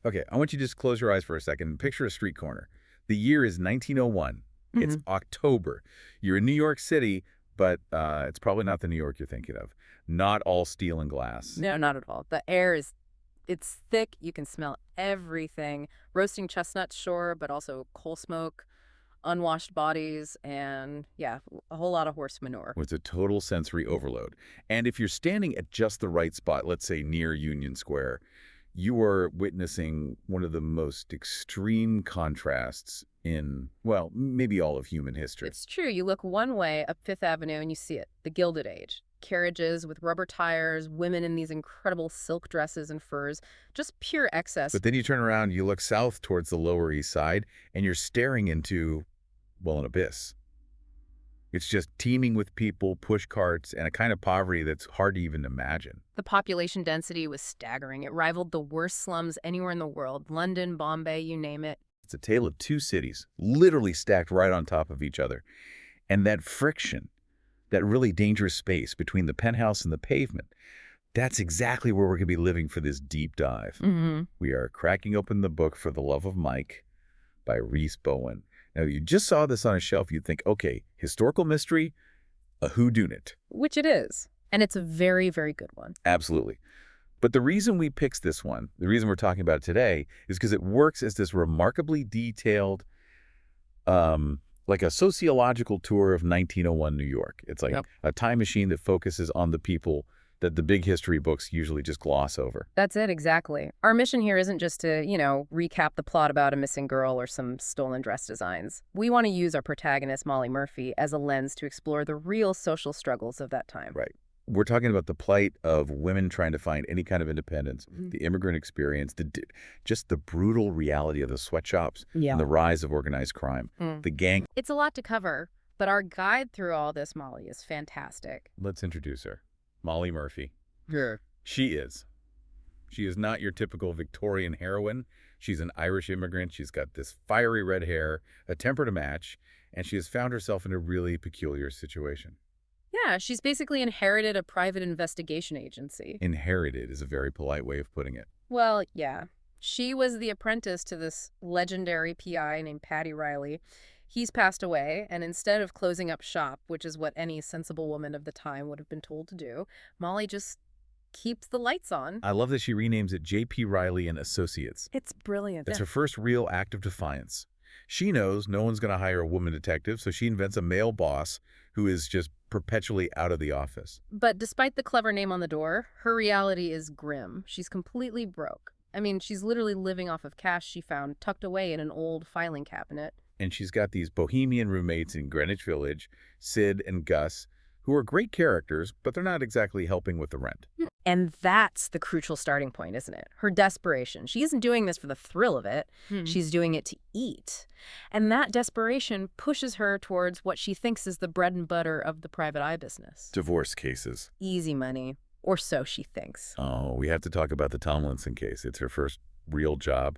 Okay, I want you to just close your eyes for a second and picture a street corner. The year is 1901. It's Hmm. October. You're in New York City, but it's probably not the New York you're thinking of. Not all steel and glass. No, not at all. The air is, it's thick. You can smell everything. Roasting chestnuts, sure, but also coal smoke, unwashed bodies, and yeah, a whole lot of horse manure. It's a total sensory overload. And if you're standing at just the right spot, let's say near Union Square, you are witnessing one of the most extreme contrasts in, well, maybe all of human history. It's true. You look one way up Fifth Avenue and you see it, the Gilded Age. Carriages with rubber tires, women in these incredible silk dresses and furs, just pure excess. But then you turn around, you look south towards the Lower East Side, and you're staring into, well, an abyss. It's just teeming with people, push carts, and a kind of poverty that's hard to even imagine. The population density was staggering. It rivaled the worst slums anywhere in the world. London, Bombay, you name it. It's a tale of two cities, literally stacked right on top of each other. And that friction, that really dangerous space between the penthouse and the pavement, that's exactly where we're going to be living for this deep dive. Mm-hmm. We are cracking open the book For the Love of Mike by Rhys Bowen. Now, you just saw this on a shelf, you'd think, okay, historical mystery, a whodunit. Which it is. And it's a very, very good one. Absolutely. But the reason we picked this one, the reason we're talking about it today, is because it works as this remarkably detailed, like a sociological tour of 1901 New York. It's like a time machine that focuses on the people that the big history books usually just gloss over. That's it, exactly. Our mission here isn't just to, recap the plot about a missing girl or some stolen dress designs. We want to use our protagonist, Molly Murphy, as a lens to explore the real social struggles of that time. Right. We're talking about the plight of women trying to find any kind of independence, the immigrant experience, just the brutal reality of the sweatshops and the rise of organized crime, the gang. It's a lot to cover, but our guide through all this, Molly, is fantastic. Let's introduce her. Molly Murphy. Sure. She is. She is not your typical Victorian heroine. She's an Irish immigrant. She's got this fiery red hair, a temper to match, and she has found herself in a really peculiar situation. Yeah, she's basically inherited a private investigation agency. Inherited is a very polite way of putting it. Well, yeah. She was the apprentice to this legendary PI named Patty Riley. He's passed away, and instead of closing up shop, which is what any sensible woman of the time would have been told to do, Molly just keeps the lights on. I love that she renames it J.P. Riley and Associates. It's brilliant. It's her first real act of defiance. She knows no one's going to hire a woman detective, so she invents a male boss who is just perpetually out of the office. But despite the clever name on the door, her reality is grim. She's completely broke. I mean, she's literally living off of cash she found tucked away in an old filing cabinet. And she's got these bohemian roommates in Greenwich Village, Sid and Gus, who are great characters, but they're not exactly helping with the rent. And that's the crucial starting point, isn't it? Her desperation. She isn't doing this for the thrill of it. She's doing it to eat. And that desperation pushes her towards what she thinks is the bread and butter of the private eye business. Divorce cases. Easy money. Or so she thinks. Oh, we have to talk about the Tomlinson case. It's her first real job.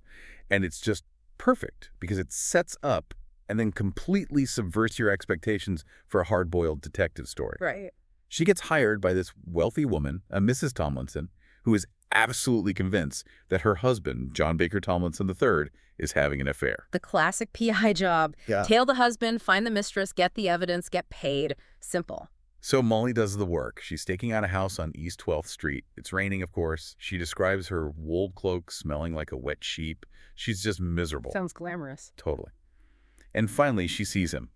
And it's just perfect because it sets up and then completely subverts your expectations for a hard-boiled detective story. Right. She gets hired by this wealthy woman, a Mrs. Tomlinson, who is absolutely convinced that her husband, John Baker Tomlinson III, is having an affair. The classic PI job. Yeah. Tail the husband, find the mistress, get the evidence, get paid. Simple. So Molly does the work. She's staking out a house on East 12th Street. It's raining, of course. She describes her wool cloak smelling like a wet sheep. She's just miserable. Sounds glamorous. Totally. And finally, she sees him.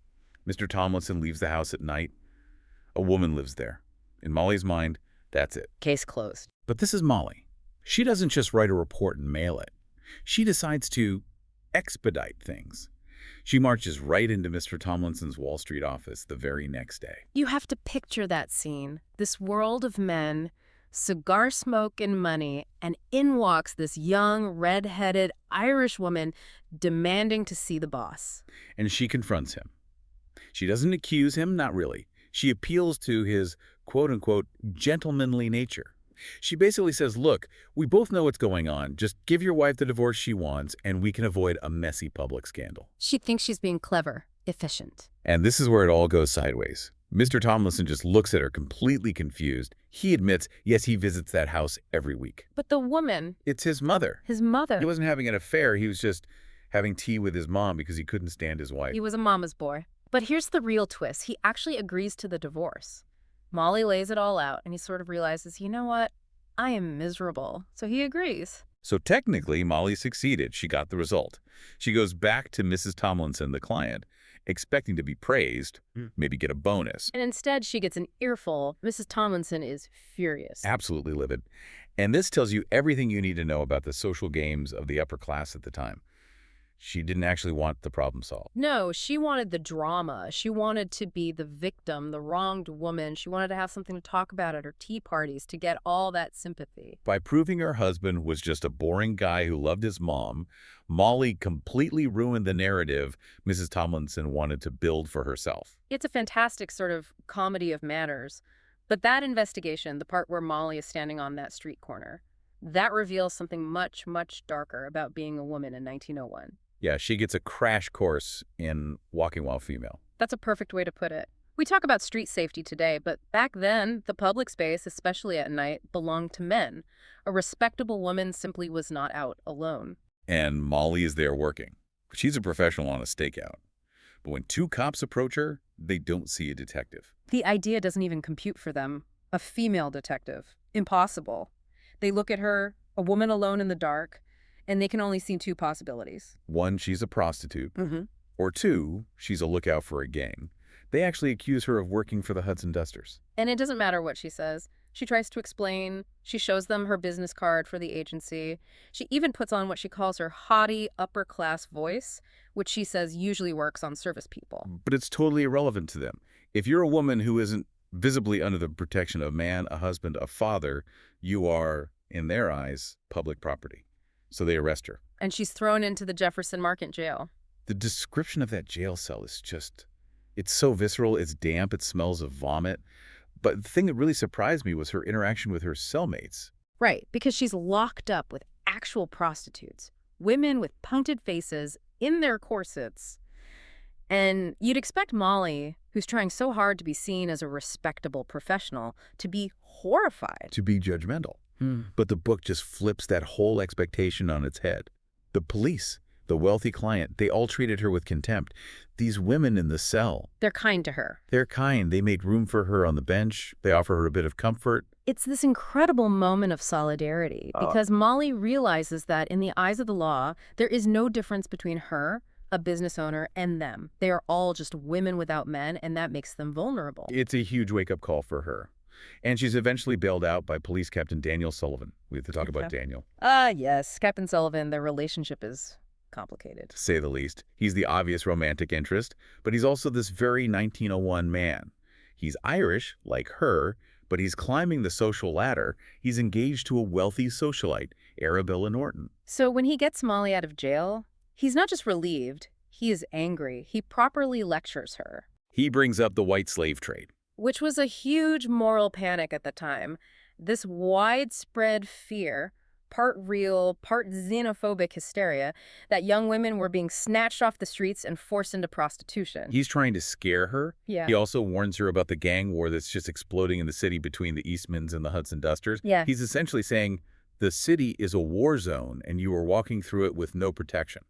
Mr. Tomlinson leaves the house at night. A woman lives there. In Molly's mind, that's it. Case closed. But this is Molly. She doesn't just write a report and mail it. She decides to expedite things. She marches right into Mr. Tomlinson's Wall Street office the very next day. You have to picture that scene. This world of men, cigar smoke and money, and in walks this young, red-headed Irish woman demanding to see the boss. And she confronts him. She doesn't accuse him, not really. She appeals to his quote-unquote gentlemanly nature. She basically says, look, we both know what's going on. Just give your wife the divorce she wants, and we can avoid a messy public scandal. She thinks she's being clever, efficient. And this is where it all goes sideways. Mr. Tomlinson just looks at her completely confused. He admits, yes, he visits that house every week. But the woman, It's his mother. his He mother, wasn't having an affair. He was just having tea with his mom because he couldn't stand his wife. he was a mama's boy. But here's the real twist. He actually agrees to the divorce. Molly lays it all out, and he sort of realizes, you know what? I am miserable. So he agrees. So technically, Molly succeeded. She got the result. She goes back to Mrs. Tomlinson, the client, expecting to be praised, maybe get a bonus. And instead, she gets an earful. Mrs. Tomlinson is furious. Absolutely livid. And this tells you everything you need to know about the social games of the upper class at the time. She didn't actually want the problem solved. No, she wanted the drama. She wanted to be the victim, the wronged woman. She wanted to have something to talk about at her tea parties to get all that sympathy. By proving her husband was just a boring guy who loved his mom, Molly completely ruined the narrative Mrs. Tomlinson wanted to build for herself. It's a fantastic sort of comedy of manners. But that investigation, the part where Molly is standing on that street corner, that reveals something much, much darker about being a woman in 1901. Yeah, she gets a crash course in walking while female. That's a perfect way to put it. We talk about street safety today, but back then, the public space, especially at night, belonged to men. A respectable woman simply was not out alone. And Molly is there working. She's a professional on a stakeout. But when two cops approach her, they don't see a detective. The idea doesn't even compute for them. A female detective. Impossible. They look at her, a woman alone in the dark, and they can only see two possibilities. One, she's a prostitute. Mm-hmm. Or two, she's a lookout for a gang. They actually accuse her of working for the Hudson Dusters. And it doesn't matter what she says. She tries to explain. She shows them her business card for the agency. She even puts on what she calls her haughty, upper-class voice, which she says usually works on service people. But it's totally irrelevant to them. If you're a woman who isn't visibly under the protection of a man, a husband, a father, you are, in their eyes, public property. So they arrest her. And she's thrown into the Jefferson Market jail. The description of that jail cell is just, it's so visceral, it's damp, it smells of vomit. But the thing that really surprised me was her interaction with her cellmates. Right, because she's locked up with actual prostitutes, women with punted faces in their corsets. And you'd expect Molly, who's trying so hard to be seen as a respectable professional, to be horrified. To be judgmental. But the book just flips that whole expectation on its head. The police, the wealthy client, they all treated her with contempt. These women in the cell. They're kind to her. They're kind. They made room for her on the bench. They offer her a bit of comfort. It's this incredible moment of solidarity because Molly realizes that in the eyes of the law, there is no difference between her, a business owner, and them. They are all just women without men, and that makes them vulnerable. It's a huge wake-up call for her. And she's eventually bailed out by Police Captain Daniel Sullivan. We have to talk about Daniel. Yes. Captain Sullivan, their relationship is complicated. To say the least. He's the obvious romantic interest, but he's also this very 1901 man. He's Irish, like her, but he's climbing the social ladder. He's engaged to a wealthy socialite, Arabella Norton. So when he gets Molly out of jail, he's not just relieved, he is angry. He properly lectures her. He brings up the white slave trade, which was a huge moral panic at the time. This widespread fear, part real, part xenophobic hysteria, that young women were being snatched off the streets and forced into prostitution. He's trying to scare her. Yeah. He also warns her about the gang war that's just exploding in the city between the Eastmans and the Hudson Dusters. Yeah. He's essentially saying, the city is a war zone and you are walking through it with no protection.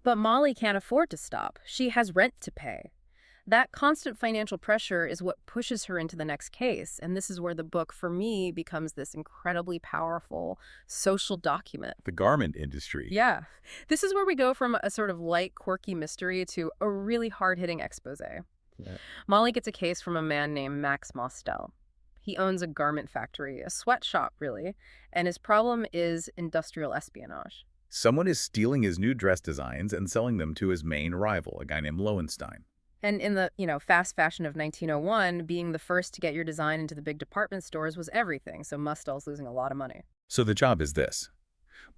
But Molly can't afford to stop. She has rent to pay. That constant financial pressure is what pushes her into the next case. And this is where the book, for me, becomes this incredibly powerful social document. The garment industry. Yeah. This is where we go from a sort of light, quirky mystery to a really hard-hitting expose. Yeah. Molly gets a case from a man named Max Mostel. He owns a garment factory, a sweatshop, really, and his problem is industrial espionage. Someone is stealing his new dress designs and selling them to his main rival, a guy named Lowenstein. And in the, fast fashion of 1901, being the first to get your design into the big department stores was everything, so Mostel's losing a lot of money. So the job is this.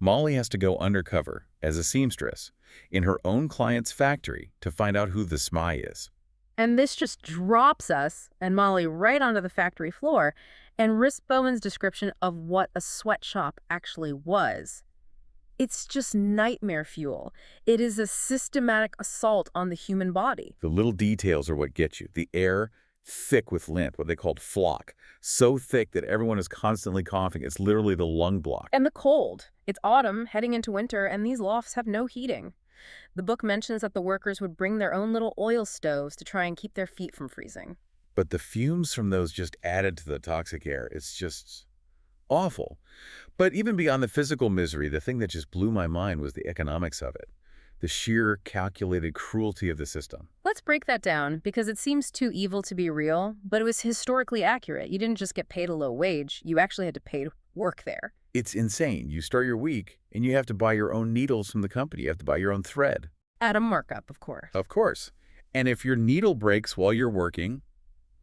Molly has to go undercover as a seamstress in her own client's factory to find out who the spy is. And this just drops us and Molly right onto the factory floor and Rhys Bowen's description of what a sweatshop actually was. It's just nightmare fuel. It is a systematic assault on the human body. The little details are what get you. The air thick with lint, what they called flock. So thick that everyone is constantly coughing. It's literally the lung block. And the cold. It's autumn, heading into winter, and these lofts have no heating. The book mentions that the workers would bring their own little oil stoves to try and keep their feet from freezing. But the fumes from those just added to the toxic air. It's just awful. But even beyond the physical misery, the thing that just blew my mind was the economics of it. The sheer calculated cruelty of the system. Let's break that down, because it seems too evil to be real, but it was historically accurate. You didn't just get paid a low wage, you actually had to pay to work there. It's insane. You start your week, and you have to buy your own needles from the company. You have to buy your own thread. At a markup, of course. Of course. And if your needle breaks while you're working,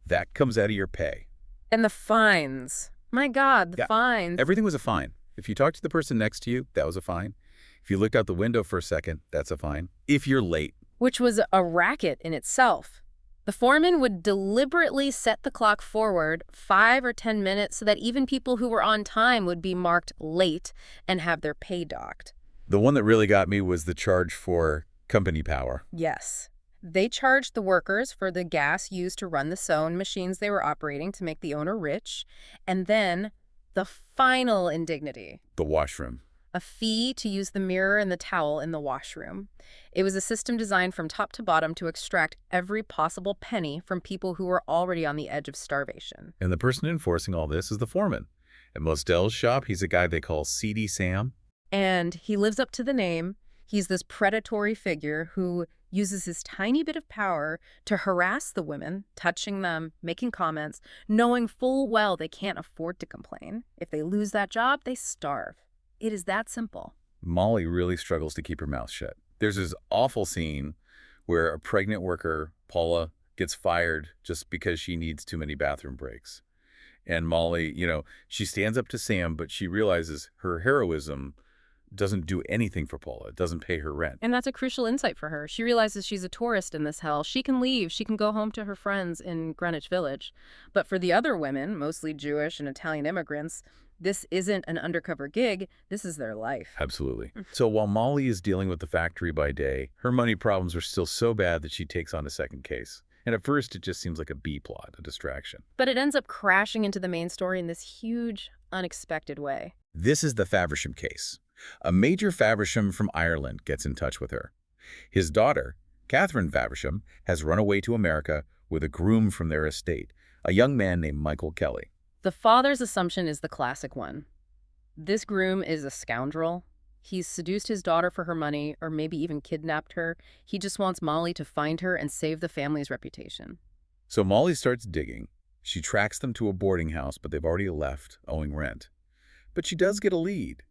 that comes out of your pay. And the fines. My God, the Yeah. fines. Everything was a fine. If you talked to the person next to you, that was a fine. If you looked out the window for a second, that's a fine. If you're late. Which was a racket in itself. The foreman would deliberately set the clock forward 5 or 10 minutes so that even people who were on time would be marked late and have their pay docked. The one that really got me was the charge for company power. Yes. They charged the workers for the gas used to run the sewing machines they were operating to make the owner rich. And then the final indignity. The washroom. A fee to use the mirror and the towel in the washroom. It was a system designed from top to bottom to extract every possible penny from people who were already on the edge of starvation. And the person enforcing all this is the foreman. At Mosdell's shop, he's a guy they call Seedy Sam. And he lives up to the name. He's this predatory figure who uses his tiny bit of power to harass the women, touching them, making comments, knowing full well they can't afford to complain. If they lose that job, they starve. It is that simple. Molly really struggles to keep her mouth shut. There's this awful scene where a pregnant worker, Paula, gets fired just because she needs too many bathroom breaks. And Molly, she stands up to Sam, but she realizes her heroism doesn't do anything for Paula. It doesn't pay her rent. And that's a crucial insight for her. She realizes she's a tourist in this hell. She can leave. She can go home to her friends in Greenwich Village. But for the other women, mostly Jewish and Italian immigrants, this isn't an undercover gig. This is their life. Absolutely. So while Molly is dealing with the factory by day, her money problems are still so bad that she takes on a second case. And at first, it just seems like a B-plot, a distraction. But it ends up crashing into the main story in this huge, unexpected way. This is the Faversham case. A Major Faversham from Ireland gets in touch with her. His daughter, Katherine Faversham, has run away to America with a groom from their estate, a young man named Michael Kelly. The father's assumption is the classic one. This groom is a scoundrel. He's seduced his daughter for her money, or maybe even kidnapped her. He just wants Molly to find her and save the family's reputation. So Molly starts digging. She tracks them to a boarding house, but they've already left, owing rent. But she does get a lead.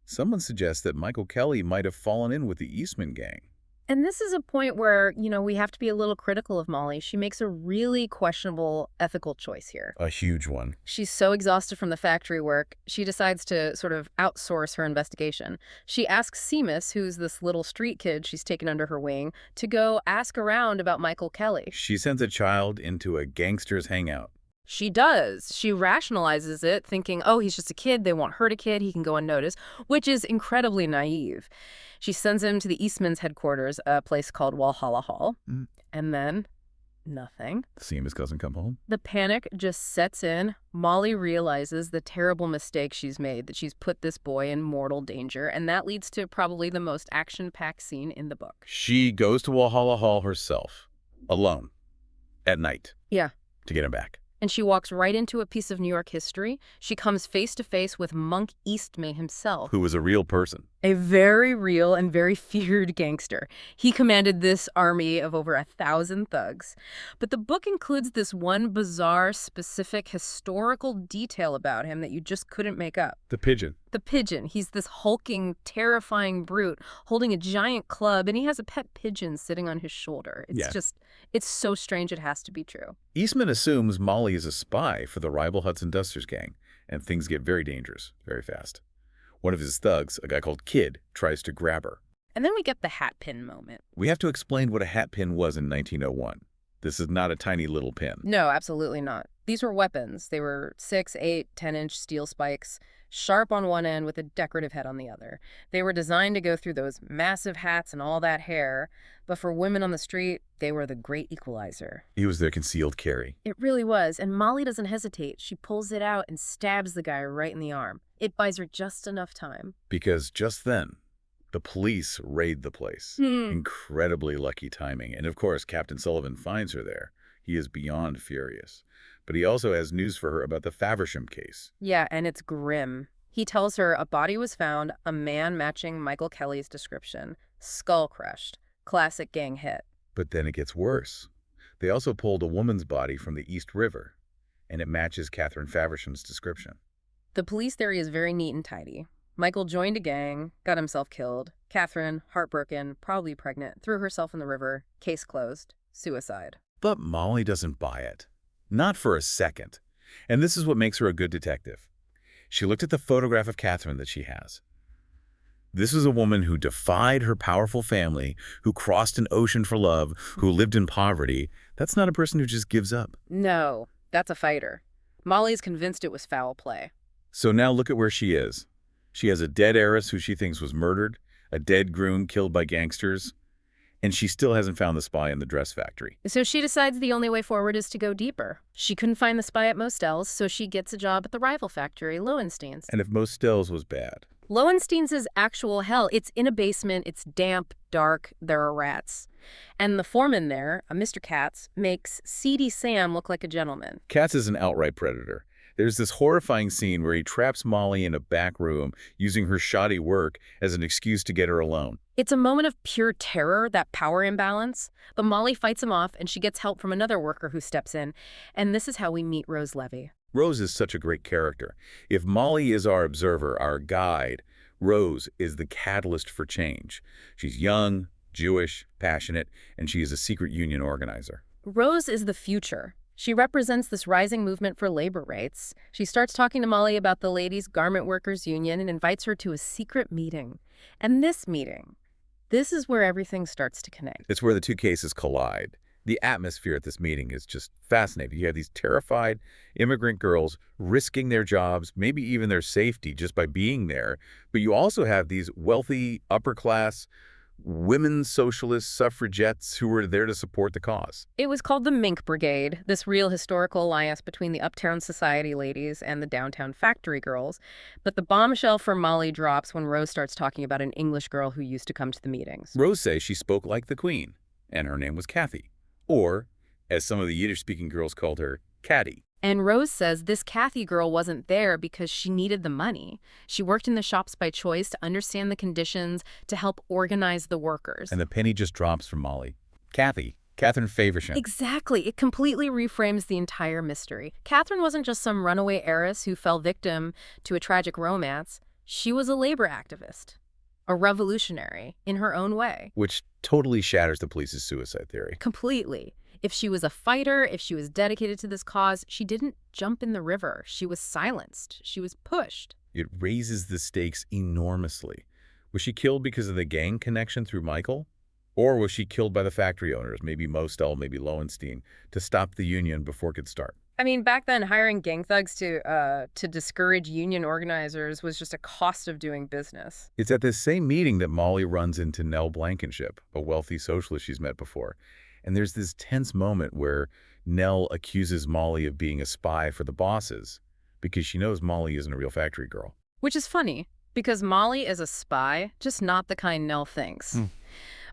Someone suggests that Michael Kelly might have fallen in with the Eastman gang. And this is a point where, we have to be a little critical of Molly. She makes a really questionable ethical choice here. A huge one. She's so exhausted from the factory work, she decides to sort of outsource her investigation. She asks Seamus, who's this little street kid she's taken under her wing, to go ask around about Michael Kelly. She sends a child into a gangster's hangout. She does. She rationalizes it, thinking, oh, he's just a kid, they won't hurt a kid, he can go unnoticed, which is incredibly naive. She sends him to the Eastman's headquarters, a place called Walhalla Hall, and then nothing. Seamus doesn't come home. The panic just sets in. Molly realizes the terrible mistake she's made, that she's put this boy in mortal danger, and that leads to probably the most action-packed scene in the book. She goes to Walhalla Hall herself, alone, at night. Yeah. To get him back. And she walks right into a piece of New York history. She comes face to face with Monk Eastman himself. Who was a real person. A very real and very feared gangster. He commanded this army of over 1,000 thugs. But the book includes this one bizarre, specific, historical detail about him that you just couldn't make up. The pigeon. The pigeon. He's this hulking, terrifying brute holding a giant club, and he has a pet pigeon sitting on his shoulder. It's so strange it has to be true. Eastman assumes Molly is a spy for the rival Hudson Dusters gang, and things get very dangerous very fast. One of his thugs, a guy called Kid, tries to grab her. And then we get the hat pin moment. We have to explain what a hat pin was in 1901. This is not a tiny little pin. No, absolutely not. These were weapons. They were 6, 8, 10-inch steel spikes, sharp on one end with a decorative head on the other. They were designed to go through those massive hats and all that hair, but for women on the street, they were the great equalizer. He was their concealed carry. It really was, and Molly doesn't hesitate. She pulls it out and stabs the guy right in the arm. It buys her just enough time. Because just then, the police raid the place. Incredibly lucky timing. And of course, Captain Sullivan finds her there. He is beyond furious. But he also has news for her about the Faversham case. Yeah, and it's grim. He tells her a body was found, a man matching Michael Kelly's description. Skull crushed. Classic gang hit. But then it gets worse. They also pulled a woman's body from the East River, and it matches Katherine Faversham's description. The police theory is very neat and tidy. Michael joined a gang, got himself killed. Katherine, heartbroken, probably pregnant, threw herself in the river. Case closed. Suicide. But Molly doesn't buy it. Not for a second. And this is what makes her a good detective. She looked at the photograph of Katherine that she has. This is a woman who defied her powerful family, who crossed an ocean for love, who lived in poverty. That's not a person who just gives up. No, that's a fighter. Molly's convinced it was foul play. So now look at where she is. She has a dead heiress who she thinks was murdered, a dead groom killed by gangsters, and she still hasn't found the spy in the dress factory. So she decides the only way forward is to go deeper. She couldn't find the spy at Mostel's, so she gets a job at the rival factory, Lowenstein's. And if Mostel's was bad? Lowenstein's is actual hell. It's in a basement, it's damp, dark, there are rats. And the foreman there, a Mr. Katz, makes Seedy Sam look like a gentleman. Katz is an outright predator. There's this horrifying scene where he traps Molly in a back room using her shoddy work as an excuse to get her alone. It's a moment of pure terror, that power imbalance. But Molly fights him off, and she gets help from another worker who steps in. And this is how we meet Rose Levy. Rose is such a great character. If Molly is our observer, our guide, Rose is the catalyst for change. She's young, Jewish, passionate, and she is a secret union organizer. Rose is the future. She represents this rising movement for labor rights. She starts talking to Molly about the Ladies' Garment Workers Union and invites her to a secret meeting. And this meeting, this is where everything starts to connect. It's where the two cases collide. The atmosphere at this meeting is just fascinating. You have these terrified immigrant girls risking their jobs, maybe even their safety just by being there. But you also have these wealthy, upper-class women socialist suffragettes who were there to support the cause. It was called the Mink Brigade, this real historical alliance between the uptown society ladies and the downtown factory girls. But the bombshell for Molly drops when Rose starts talking about an English girl who used to come to the meetings. Rose says she spoke like the queen, and her name was Kathy. Or, as some of the Yiddish-speaking girls called her, Caddy. And Rose says this Kathy girl wasn't there because she needed the money. She worked in the shops by choice to understand the conditions, to help organize the workers. And the penny just drops from Molly. Katherine Faversham. Exactly. It completely reframes the entire mystery. Katherine wasn't just some runaway heiress who fell victim to a tragic romance. She was a labor activist, a revolutionary in her own way. Which totally shatters the police's suicide theory. Completely. If she was a fighter, if she was dedicated to this cause, she didn't jump in the river. She was silenced. She was pushed. It raises the stakes enormously. Was she killed because of the gang connection through Michael? Or was she killed by the factory owners, maybe Mostel, maybe Lowenstein, to stop the union before it could start? I mean, back then, hiring gang thugs to discourage union organizers was just a cost of doing business. It's at this same meeting that Molly runs into Nell Blankenship, a wealthy socialist she's met before. And there's this tense moment where Nell accuses Molly of being a spy for the bosses because she knows Molly isn't a real factory girl. Which is funny, because Molly is a spy, just not the kind Nell thinks.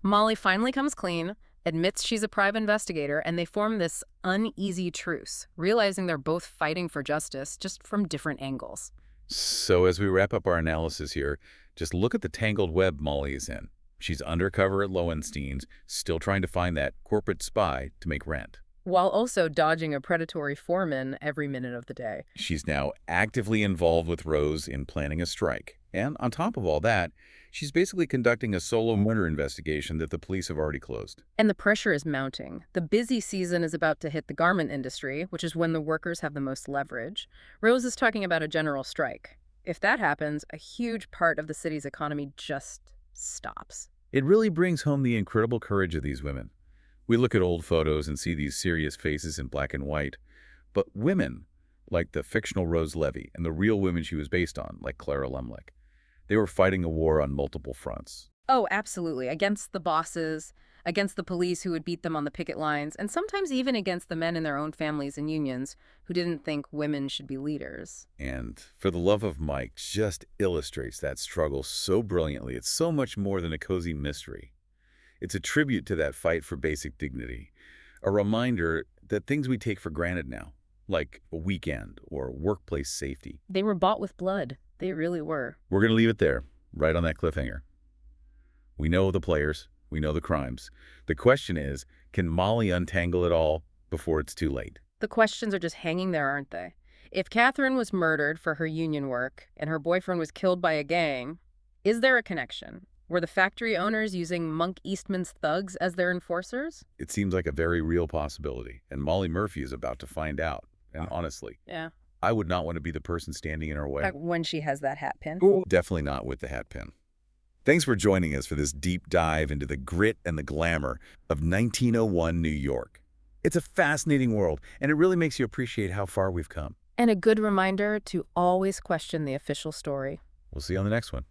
Molly finally comes clean, admits she's a private investigator, and they form this uneasy truce, realizing they're both fighting for justice, just from different angles. So as we wrap up our analysis here, just look at the tangled web Molly is in. She's undercover at Lowenstein's, still trying to find that corporate spy to make rent. While also dodging a predatory foreman every minute of the day. She's now actively involved with Rose in planning a strike. And on top of all that, she's basically conducting a solo murder investigation that the police have already closed. And the pressure is mounting. The busy season is about to hit the garment industry, which is when the workers have the most leverage. Rose is talking about a general strike. If that happens, a huge part of the city's economy just stops. It really brings home the incredible courage of these women. We look at old photos and see these serious faces in black and white, But women, like the fictional Rose Levy and the real women she was based on, like Clara Lemlich, they were fighting a war on multiple fronts. Oh, absolutely. Against the bosses, against the police who would beat them on the picket lines, and sometimes even against the men in their own families and unions who didn't think women should be leaders. And For the Love of Mike just illustrates that struggle so brilliantly. It's so much more than a cozy mystery. It's a tribute to that fight for basic dignity, a reminder that things we take for granted now, like a weekend or workplace safety. They were bought with blood. They really were. We're going to leave it there, right on that cliffhanger. We know the players. We know the crimes. The question is, can Molly untangle it all before it's too late? The questions are just hanging there, aren't they? If Katherine was murdered for her union work and her boyfriend was killed by a gang, is there a connection? Were the factory owners using Monk Eastman's thugs as their enforcers? It seems like a very real possibility, and Molly Murphy is about to find out. And honestly, Yeah. I would not want to be the person standing in her way. When she has that hat pin. Ooh. Definitely not with the hat pin. Thanks for joining us for this deep dive into the grit and the glamour of 1901 New York. It's a fascinating world, and it really makes you appreciate how far we've come. And a good reminder to always question the official story. We'll see you on the next one.